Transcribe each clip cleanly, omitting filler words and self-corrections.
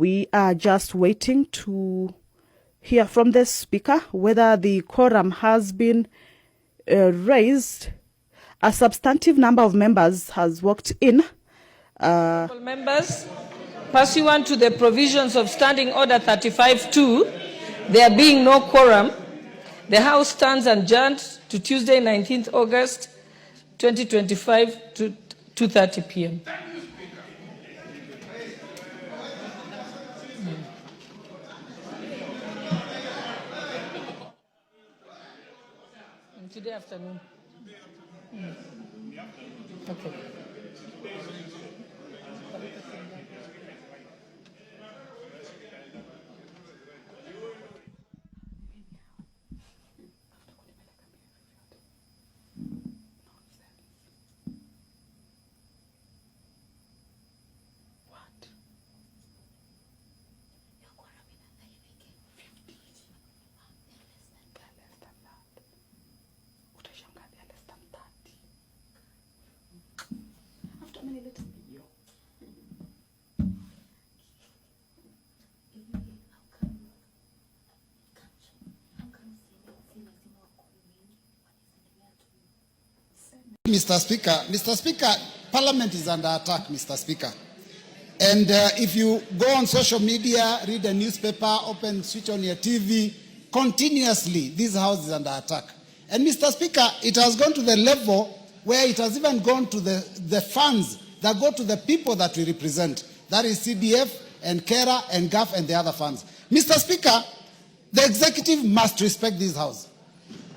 We are just waiting to hear from the Speaker whether the quorum has been raised. A substantive number of members has walked in. Members, pursuant to the provisions of Standing Order 35-2, there being no quorum, the House stands adjourned to Tuesday, 19th August 2025 to 2:30 p.m. Today afternoon. Okay. Mr. Speaker, Parliament is under attack, Mr. Speaker. And if you go on social media, read a newspaper, switch on your TV, continuously, this House is under attack. And Mr. Speaker, it has gone to the level where it has even gone to the funds that go to the people that we represent. That is CDF and KERA and GAF and the other funds. Mr. Speaker, the executive must respect this House.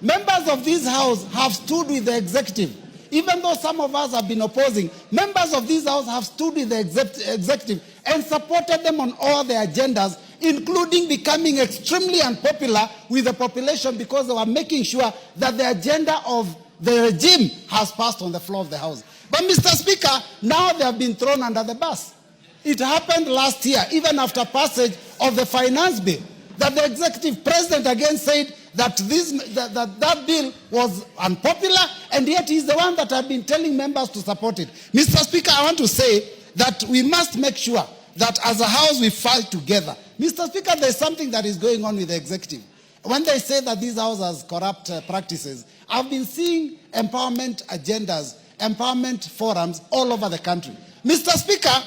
Members of this House have stood with the executive. Even though some of us have been opposing, members of this House have stood with the executive and supported them on all their agendas, including becoming extremely unpopular with the population because they were making sure that the agenda of the regime has passed on the floor of the House. But Mr. Speaker, now they have been thrown under the bus. It happened last year, even after passage of the finance bill, that the executive president again said that that bill was unpopular, and yet he's the one that had been telling members to support it. Mr. Speaker, I want to say that we must make sure that as a House we fight together. Mr. Speaker, there's something that is going on with the executive. When they say that this House has corrupt practices, I've been seeing empowerment agendas, empowerment forums all over the country. Mr. Speaker,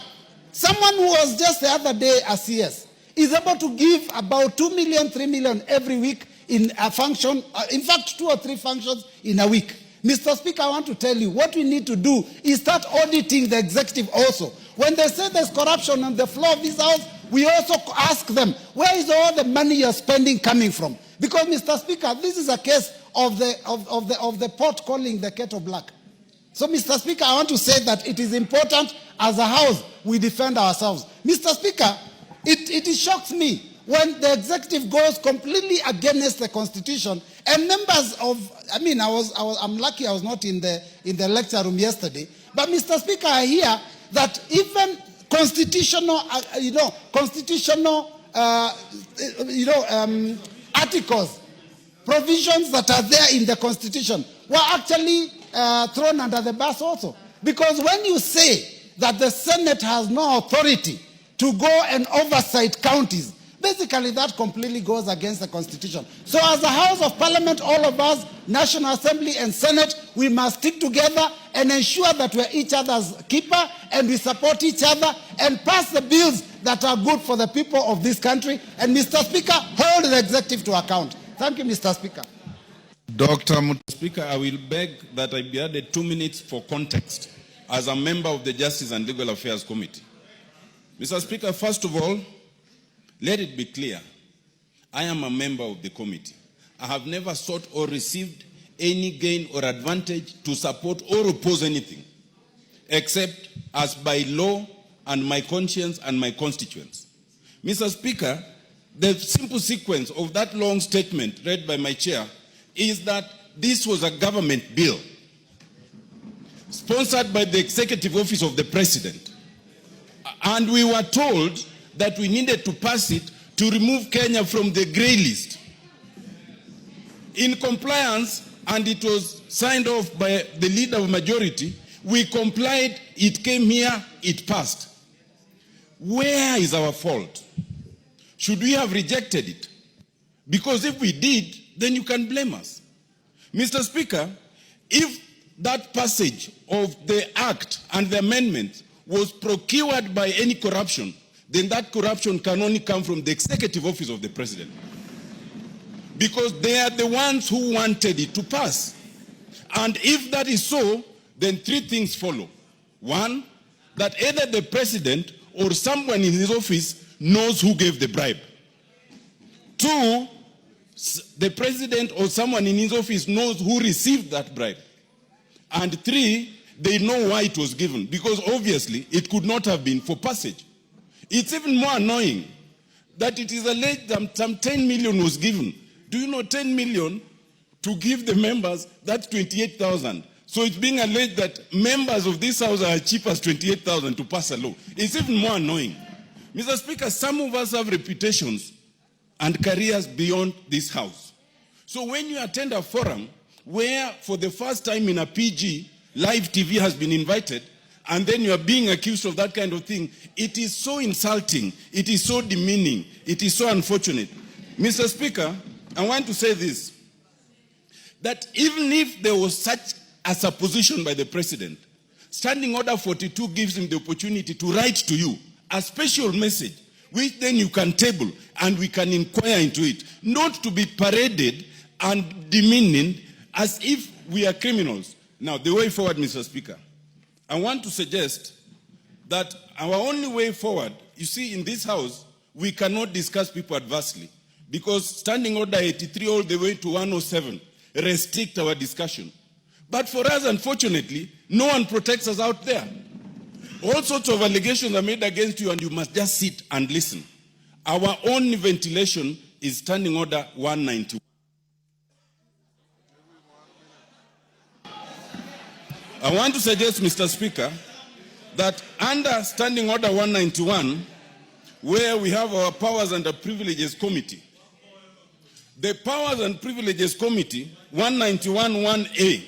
someone who was just the other day a CS is able to give about 2 million, 3 million every week in a function, in fact 2 or 3 functions in a week. Mr. Speaker, I want to tell you, what we need to do is start auditing the executive also. When they say there's corruption on the floor of this House, we also ask them, where is all the money you're spending coming from? Because, Mr. Speaker, this is a case of the pot calling the kettle black. So, Mr. Speaker, I want to say that it is important as a House we defend ourselves. Mr. Speaker, it shocks me when the executive goes completely against the Constitution, and members of, I'm lucky I was not in the lecture room yesterday, but Mr. Speaker, I hear that even constitutional, articles, provisions that are there in the Constitution were actually thrown under the bus also. Because when you say that the Senate has no authority to go and oversight counties, basically that completely goes against the Constitution. So as a House of Parliament, all of us, National Assembly and Senate, we must stick together and ensure that we're each other's keeper and we support each other and pass the bills that are good for the people of this country. And Mr. Speaker, hold the executive to account. Thank you, Mr. Speaker. Mr. Speaker, I will beg that I be added 2 minutes for context as a member of the Justice and Legal Affairs Committee. Mr. Speaker, first of all, let it be clear, I am a member of the committee. I have never sought or received any gain or advantage to support or oppose anything, except as by law and my conscience and my constituents. Mr. Speaker, the simple sequence of that long statement read by my chair is that this was a government bill sponsored by the Executive Office of the President. And we were told that we needed to pass it to remove Kenya from the grey list. In compliance, and it was signed off by the leader of majority, we complied, it came here, it passed. where is our fault? Should we have rejected it? Because if we did, then you can blame us. Mr. Speaker, if that passage of the act and the amendment was procured by any corruption, then that corruption can only come from the executive office of the president. Because they are the ones who wanted it to pass. And if that is so, then three things follow. One, that either the president or someone in his office knows who gave the bribe. Two, the president or someone in his office knows who received that bribe. And three, they know why it was given, because obviously it could not have been for passage. It's even more annoying that it is alleged that some 10 million was given. Do you know 10 million to give the members, that's 28,000. So it's being alleged that members of this house are cheap as 28,000 to pass a law. It's even more annoying. Mr. Speaker, some of us have reputations and careers beyond this house. So when you attend a forum where for the first time in a PG, live TV has been invited, and then you are being accused of that kind of thing, it is so insulting, it is so demeaning, it is so unfortunate. Mr. Speaker, I want to say this, that even if there was such a supposition by the president, Standing Order 42 gives him the opportunity to write to you a special message, which then you can table and we can inquire into it, not to be paraded and demeaning as if we are criminals. Now, the way forward, Mr. Speaker, I want to suggest that our only way forward, you see, in this house, we cannot discuss people adversely, because Standing Order 83 all the way to 107 restrict our discussion. But for us, unfortunately, no one protects us out there. All sorts of allegations are made against you, and you must just sit and listen. Our only ventilation is Standing Order 191. I want to suggest, Mr. Speaker, that under Standing Order 191, where we have our Powers and Privileges Committee, the Powers and Privileges Committee, 191(1)(a),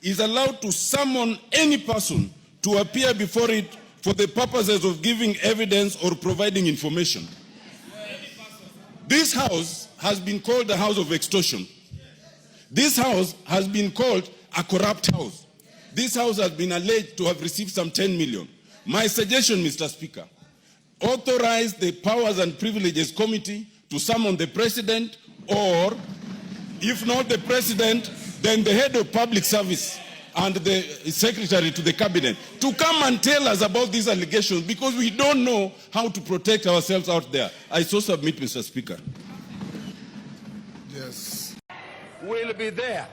is allowed to summon any person to appear before it for the purposes of giving evidence or providing information. This house has been called the house of extortion. This house has been called a corrupt house. This house has been alleged to have received some 10 million. My suggestion, Mr. Speaker, authorize the Powers and Privileges Committee to summon the president, or if not the president, then the head of public service and the secretary to the cabinet to come and tell us about these allegations, because we don't know how to protect ourselves out there. I so submit, Mr. Speaker. Yes. Will be there.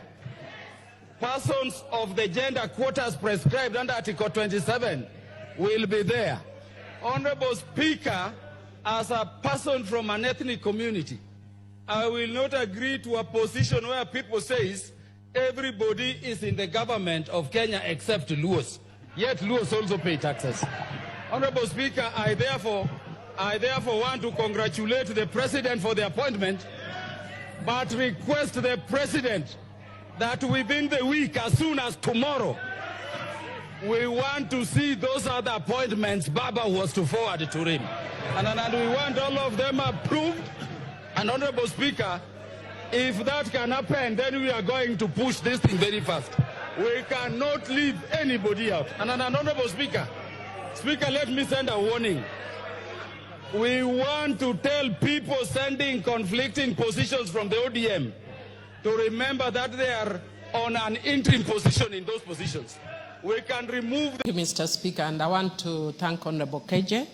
Persons of the gender quotas prescribed under Article 27 will be there. Honorable Speaker, as a person from an ethnic community, I will not agree to a position where people say everybody is in the government of Kenya except Luos. Yet Luos also pay taxes. Honorable Speaker, I therefore want to congratulate the President for the appointment, but request the President that within the week, as soon as tomorrow, we want to see those other appointments Baba was to forward to him. And we want all of them approved. And Honorable Speaker, if that can happen, then we are going to push this thing very fast. We cannot leave anybody out. And Honorable Speaker, let me send a warning. We want to tell people sending conflicting positions from the ODM to remember that they are on an interim position in those positions. We can remove Thank you, Mr. Speaker, and I want to thank Honorable KJ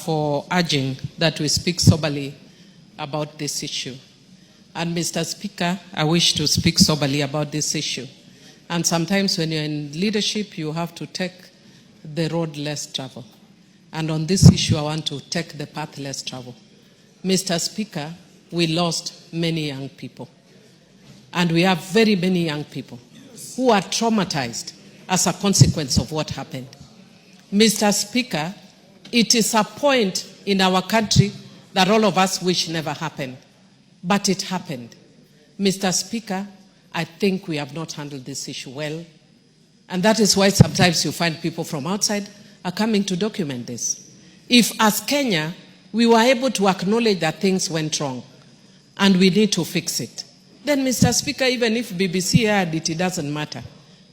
for urging that we speak soberly about this issue. And Mr. Speaker, I wish to speak soberly about this issue. And sometimes when you're in leadership, you have to take the road less traveled. And on this issue, I want to take the path less traveled. Mr. Speaker, we lost many young people. And we have very many young people who are traumatized as a consequence of what happened. Mr. Speaker, it is a point in our country that all of us wish never happened. But it happened. Mr. Speaker, I think we have not handled this issue well. And that is why sometimes you find people from outside are coming to document this. if as Kenya, we were able to acknowledge that things went wrong and we need to fix it, then, Mr. Speaker, even if BBC aired it, it doesn't matter.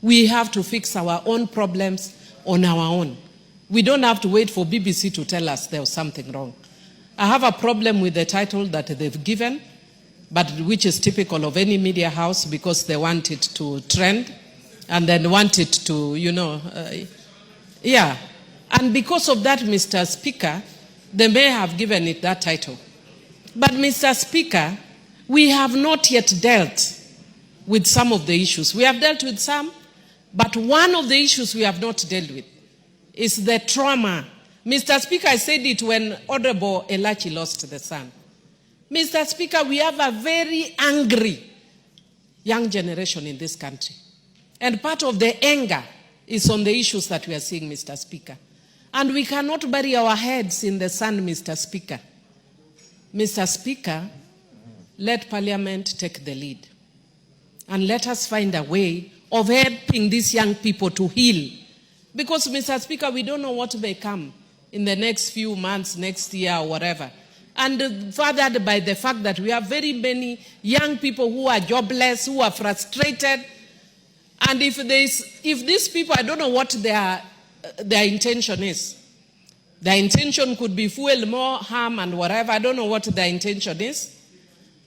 We have to fix our own problems on our own. We don't have to wait for BBC to tell us there was something wrong. I have a problem with the title that they've given, but which is typical of any media house, because they want it to trend and then want it to, yeah. And because of that, Mr. Speaker, they may have given it that title. But, Mr. Speaker, we have not yet dealt with some of the issues. We have dealt with some, but one of the issues we have not dealt with is the trauma. Mr. Speaker, I said it when Honorable Elachi lost the son. Mr. Speaker, we have a very angry young generation in this country. And part of the anger is on the issues that we are seeing, Mr. Speaker. And we cannot bury our heads in the sand, Mr. Speaker. Mr. Speaker, let Parliament take the lead. And let us find a way of helping these young people to heal. Because, Mr. Speaker, we don't know what may come in the next few months, next year, or whatever. And furthered by the fact that we have very many young people who are jobless, who are frustrated. And if these people, I don't know what their intention is. Their intention could be fuel more harm and whatever. I don't know what their intention is.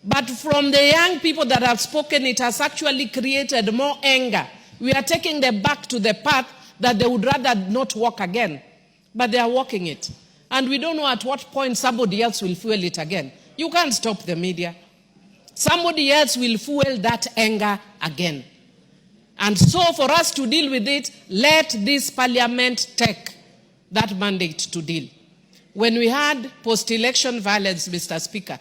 But from the young people that have spoken, it has actually created more anger. We are taking them back to the path that they would rather not walk again. But they are walking it. And we don't know at what point somebody else will fuel it again. You can't stop the media. Somebody else will fuel that anger again. And so for us to deal with it, let this Parliament take that mandate to deal. When we had post-election violence, Mr. Speaker,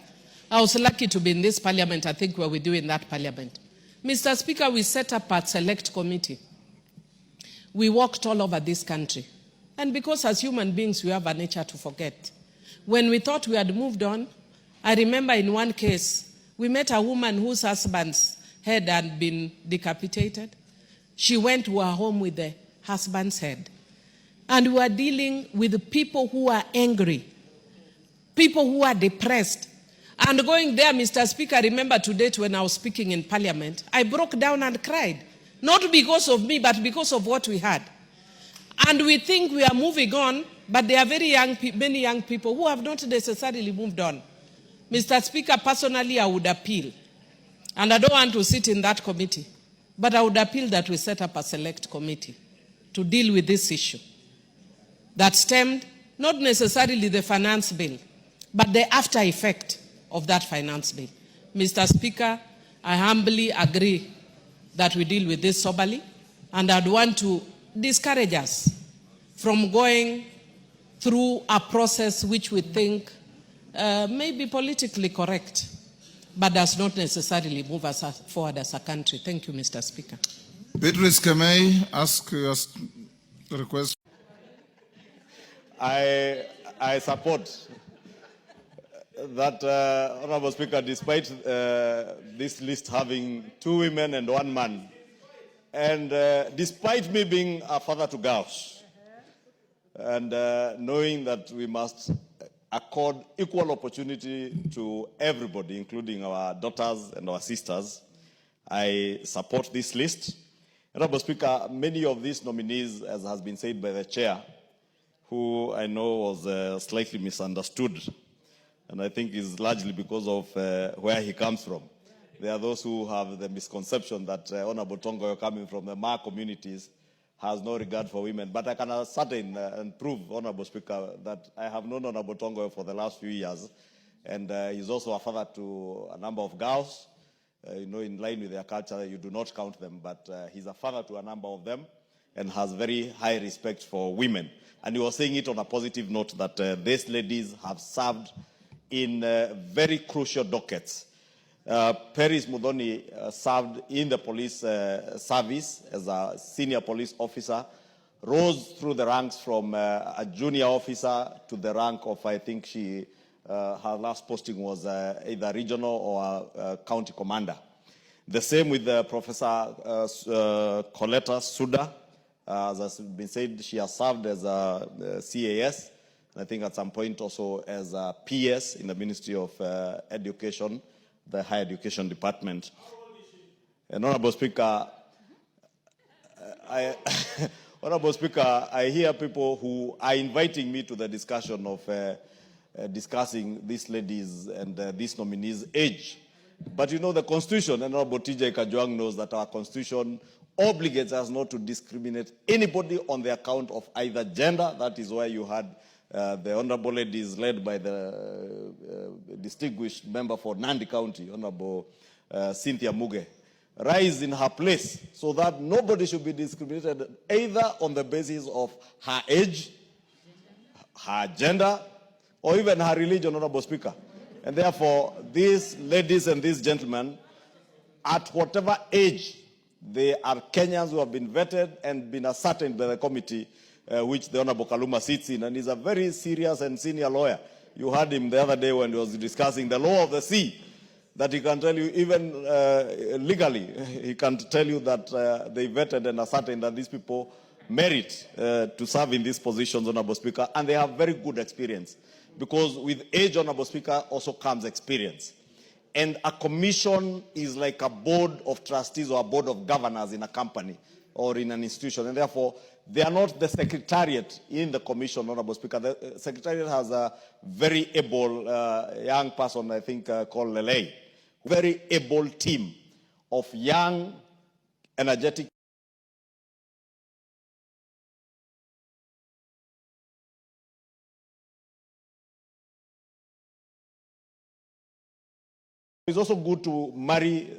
I was lucky to be in this Parliament, I think, where we do in that Parliament. Mr. Speaker, we set up a select committee. We walked all over this country. And because as human beings, we have a nature to forget. When we thought we had moved on, I remember in one case, we met a woman whose husband's head had been decapitated. She went to her home with the husband's head. And we were dealing with people who are angry, people who are depressed. And going there, Mr. Speaker, I remember to date when I was speaking in Parliament, I broke down and cried. Not because of me, but because of what we had. And we think we are moving on, but there are many young people who have not necessarily moved on. Mr. Speaker, personally, I would appeal, and I don't want to sit in that committee, but I would appeal that we set up a select committee to deal with this issue that stemmed not necessarily the finance bill, but the after effect of that finance bill. Mr. Speaker, I humbly agree that we deal with this soberly, and I'd want to discourage us from going through a process which we think may be politically correct, but does not necessarily move us forward as a country. Thank you, Mr. Speaker. Beatrice, can I ask you a request? I support that, Honorable Speaker, despite this list having 2 women and 1 man, and despite me being a father to girls, and knowing that we must accord equal opportunity to everybody, including our daughters and our sisters, I support this list. Honorable Speaker, many of these nominees, as has been said by the chair, who I know was slightly misunderstood, and I think is largely because of where he comes from. There are those who have the misconception that Honorable Tongoyo, coming from the Ma communities, has no regard for women. But I can ascertain and prove, Honorable Speaker, that I have known Honorable Tongoyo for the last few years, and he's also a father to a number of girls. In line with their culture, you do not count them, but he's a father to a number of them and has very high respect for women. And he was saying it on a positive note that these ladies have served in very crucial dockets. Peris Mudhoni served in the police service as a senior police officer, rose through the ranks from a junior officer to the rank of, I think her last posting was either regional or county commander. The same with Professor Coletta Suda. As has been said, she has served as a CAS I think at some point also as a PS in the Ministry of Education, the Higher Education Department. And Honorable Speaker, Honorable Speaker, I hear people who are inviting me to the discussion of discussing these ladies and these nominees' age. But you know the Constitution, and Honorable TJ Kajwang knows that our Constitution obligates us not to discriminate anybody on the account of either gender. That is why you had the Honorable ladies led by the distinguished member for Nandi County, Honorable Cynthia Muge, rise in her place so that nobody should be discriminated either on the basis of her age, her gender, or even her religion, Honorable Speaker. And therefore, these ladies and these gentlemen, at whatever age, they are Kenyans who have been vetted and been ascertained by the committee which the Honorable Kaluma sits in, and he's a very serious and senior lawyer. You heard him the other day when he was discussing the law of the sea, that he can tell you even legally, he can tell you that they vetted and ascertained that these people merit to serve in these positions, Honorable Speaker, and they have very good experience. Because with age, Honorable Speaker, also comes experience. And a commission is like a board of trustees or a board of governors in a company or in an institution. And therefore, they are not the secretariat in the commission, Honorable Speaker. The secretariat has a very able young person, I think, called Lele. Very able team of young, energetic It's also good to marry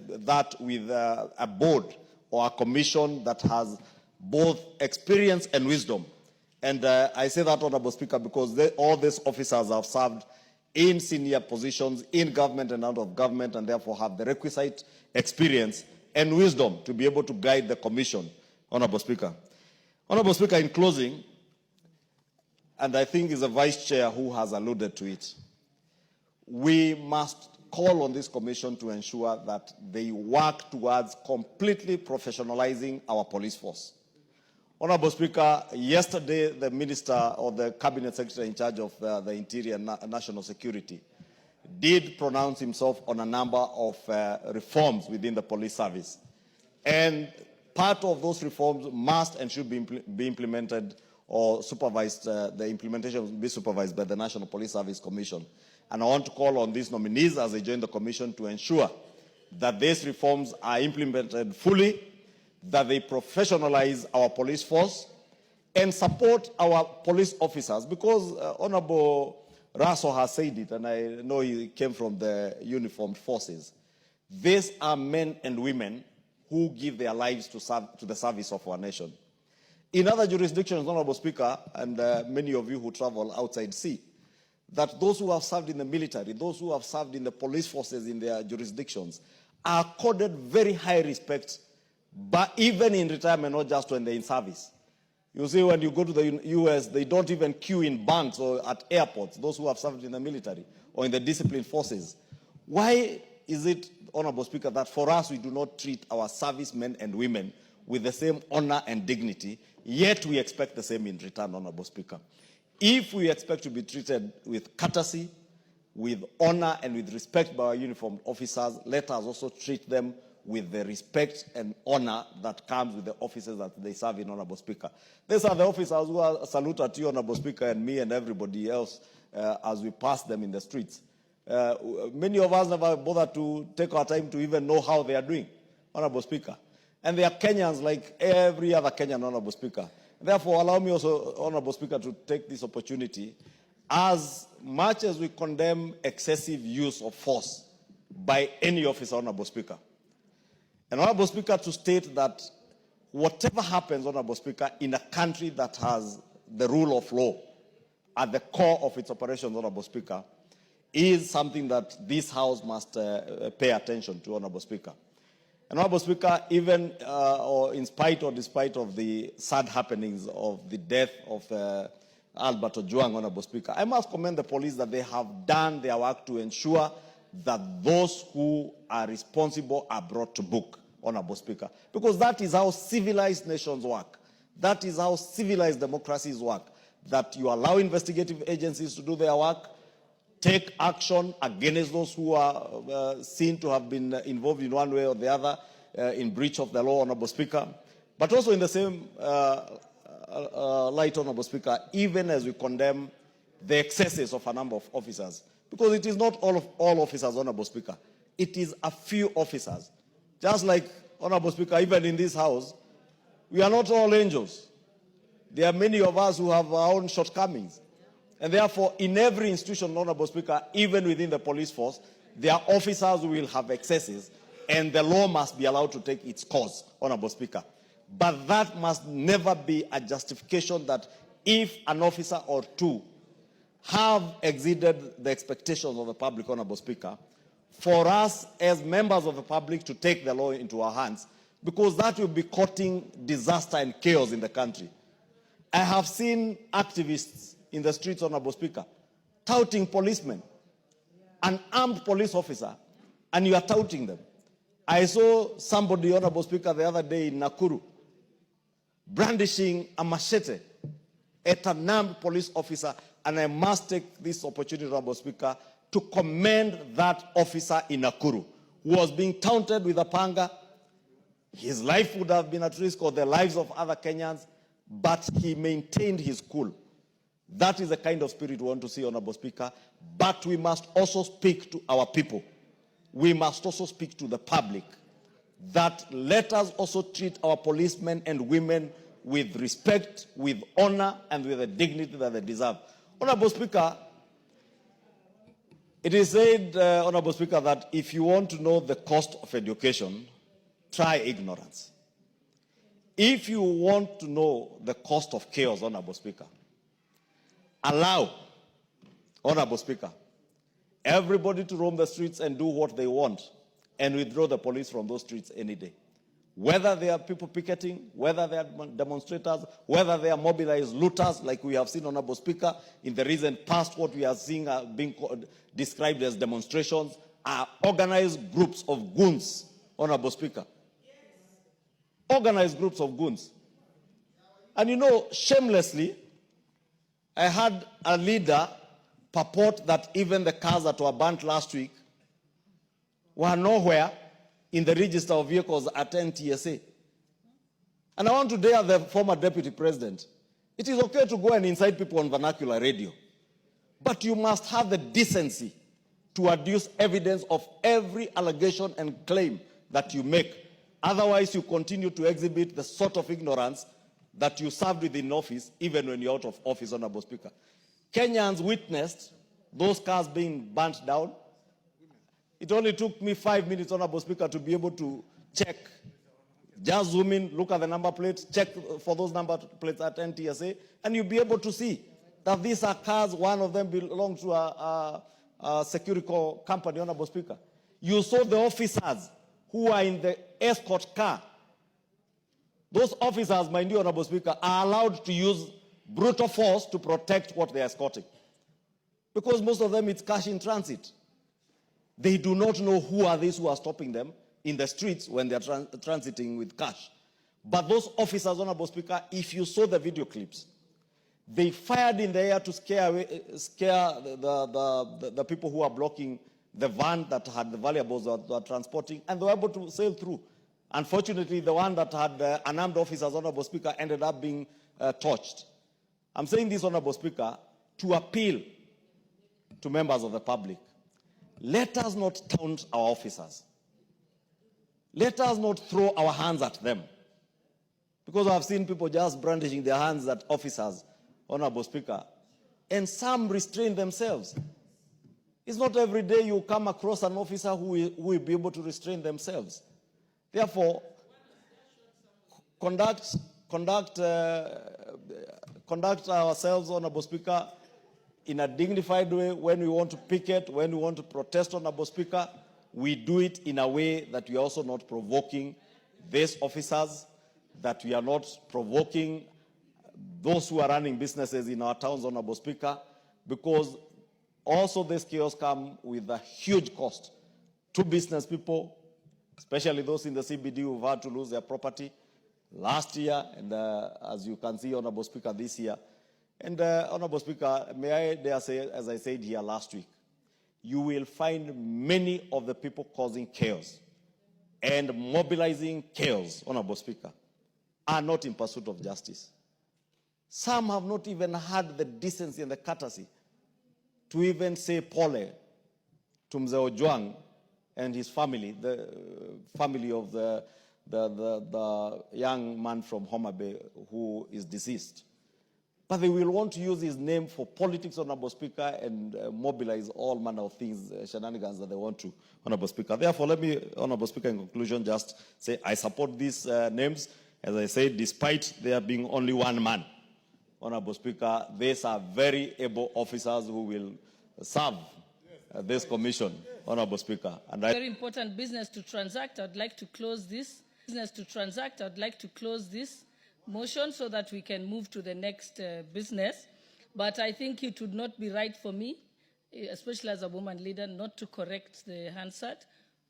that with a board or a commission that has both experience and wisdom. And I say that, Honorable Speaker, because all these officers have served in senior positions in government and out of government, and therefore have the requisite experience and wisdom to be able to guide the commission, Honorable Speaker. Honorable Speaker, in closing, and I think it's the Vice Chair who has alluded to it, we must call on this commission to ensure that they work towards completely professionalizing our police force. Honorable Speaker, yesterday the Minister or the Cabinet Secretary in charge of the Interior and National Security did pronounce himself on a number of reforms within the police service. And part of those reforms must and should be implemented or supervised, the implementation will be supervised by the National Police Service Commission. And I want to call on these nominees as they join the commission to ensure that these reforms are implemented fully, that they professionalize our police force, and support our police officers. Because Honorable Ruto has said it, and I know he came from the uniformed forces. These are men and women who give their lives to the service of our nation. In other jurisdictions, Honorable Speaker, and many of you who travel outside sea, that those who have served in the military, those who have served in the police forces in their jurisdictions, are accorded very high respect, but even in retirement, not just when they're in service. You see, when you go to the US, they don't even queue in banks or at airports, those who have served in the military or in the disciplined forces. Why is it, Honorable Speaker, that for us we do not treat our servicemen and women with the same honor and dignity, yet we expect the same in return, Honorable Speaker? If we expect to be treated with courtesy, with honor, and with respect by our uniformed officers, let us also treat them with the respect and honor that comes with the officers that they serve in, Honorable Speaker. These are the officers who are salute at you, Honorable Speaker, and me and everybody else as we pass them in the streets. Many of us never bother to take our time to even know how they are doing, Honorable Speaker. And they are Kenyans like every other Kenyan, Honorable Speaker. Therefore, allow me also, Honorable Speaker, to take this opportunity. As much as we condemn excessive use of force by any officer, Honorable Speaker, and Honorable Speaker, to state that whatever happens, Honorable Speaker, in a country that has the rule of law at the core of its operations, Honorable Speaker, is something that this House must pay attention to, Honorable Speaker. And Honorable Speaker, even or in spite or despite of the sad happenings of the death of Albert Ojwang, Honorable Speaker, I must commend the police that they have done their work to ensure that those who are responsible are brought to book, Honorable Speaker. Because that is how civilized nations work. That is how civilized democracies work. that you allow investigative agencies to do their work, take action against those who are seen to have been involved in one way or the other in breach of the law, Honorable Speaker. But also in the same light, Honorable Speaker, even as we condemn the excesses of a number of officers, because it is not all officers, Honorable Speaker. It is a few officers. Just like, Honorable Speaker, even in this House, we are not all angels. There are many of us who have our own shortcomings. And therefore, in every institution, Honorable Speaker, even within the police force, there are officers who will have excesses, and the law must be allowed to take its course, Honorable Speaker. But that must never be a justification that if an officer or two have exceeded the expectations of the public, Honorable Speaker, for us as members of the public to take the law into our hands, because that will be courting disaster and chaos in the country. I have seen activists in the streets, Honorable Speaker, touting policemen, an armed police officer, and you are touting them. I saw somebody, Honorable Speaker, the other day in Nakuru, brandishing a machete at an armed police officer, and I must take this opportunity, Honorable Speaker, to commend that officer in Nakuru who was being taunted with a panga. His life would have been at risk, or the lives of other Kenyans, but he maintained his cool. That is the kind of spirit we want to see, Honorable Speaker. But we must also speak to our people. We must also speak to the public that let us also treat our policemen and women with respect, with honor, and with the dignity that they deserve. Honorable Speaker, it is said, Honorable Speaker, that if you want to know the cost of education, try ignorance. If you want to know the cost of chaos, Honorable Speaker, allow, Honorable Speaker, everybody to roam the streets and do what they want and withdraw the police from those streets any day. Whether they are people picketing, whether they are demonstrators, whether they are mobilized looters, like we have seen, Honorable Speaker, in the recent past, what we are seeing being described as demonstrations are organized groups of goons, Honorable Speaker. Organized groups of goons. And you know, shamelessly, I had a leader purport that even the cars that were burnt last week were nowhere in the register of vehicles at NTSA. And I want to dare the former deputy president. It is okay to go and incite people on vernacular radio, but you must have the decency to adduce evidence of every allegation and claim that you make. Otherwise, you continue to exhibit the sort of ignorance that you served within office, even when you're out of office, Honorable Speaker. Kenyans witnessed those cars being burnt down. It only took me 5 minutes, Honorable Speaker, to be able to check. Just zoom in, look at the number plates, check for those number plates at NTSA, and you'll be able to see that these are cars, one of them belongs to a security company, Honorable Speaker. You saw the officers who are in the escort car. Those officers, mind you, Honorable Speaker, are allowed to use brutal force to protect what they are escorting. Because most of them, it's cash in transit. They do not know who are these who are stopping them in the streets when they are transiting with cash. But those officers, Honorable Speaker, if you saw the video clips, they fired in the air to scare the people who are blocking the van that had the valuables that were transporting, and they were able to sail through. Unfortunately, the one that had unarmed officers, Honorable Speaker, ended up being torched. I'm saying this, Honorable Speaker, to appeal to members of the public. Let us not taunt our officers. Let us not throw our hands at them. Because I've seen people just brandishing their hands at officers, Honorable Speaker, and some restrain themselves. It's not every day you come across an officer who will be able to restrain themselves. Therefore, conduct ourselves, Honorable Speaker, in a dignified way. When we want to picket, when we want to protest, Honorable Speaker, we do it in a way that we are also not provoking these officers, that we are not provoking those who are running businesses in our towns, Honorable Speaker, because also this chaos comes with a huge cost to business people, especially those in the CBD who've had to lose their property last year, and as you can see, Honorable Speaker, this year. And Honorable Speaker, may I dare say, as I said here last week, you will find many of the people causing chaos and mobilizing chaos, Honorable Speaker, are not in pursuit of justice. Some have not even had the decency and the courtesy to even say pole to Mzee Ojwang and his family, the family of the young man from Homa Bay who is deceased. But they will want to use his name for politics, Honorable Speaker, and mobilize all manner of things, shenanigans that they want to, Honorable Speaker. Therefore, let me, Honorable Speaker, in conclusion, just say I support these names. As I said, despite there being only one man, Honorable Speaker, these are very able officers who will serve this commission, Honorable Speaker. And very important business to transact. I'd like to close this. I'd like to close this motion so that we can move to the next business. But I think it would not be right for me, especially as a woman leader, not to correct the Hansard,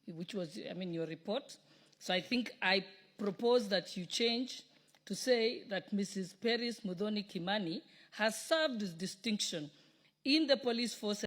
which was, your report. So I think I propose that you change to say that Mrs. Peris Muthoni Kimani has served with distinction in the police force